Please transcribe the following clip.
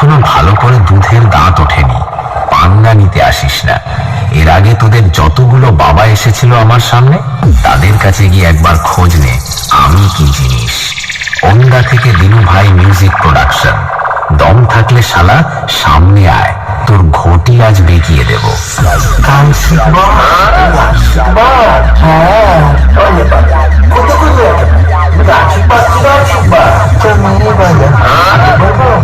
এখনো ভালো করে দুধের দাঁত ওঠেনি, পাঙ্গা নিতে আসিস না। এর আগে তোদের যতগুলো বাবা এসেছিল আমার সামনে, তাদের কাছে গিয়ে একবার খোঁজ নে আমি কি জিনিস। ওন্দা থেকে দিনু ভাই মিউজিক প্রোডাকশন। দম থাকলে শালা সামনে আয়, তোর ঘটি আজ বেঁকিয়ে দেব। কত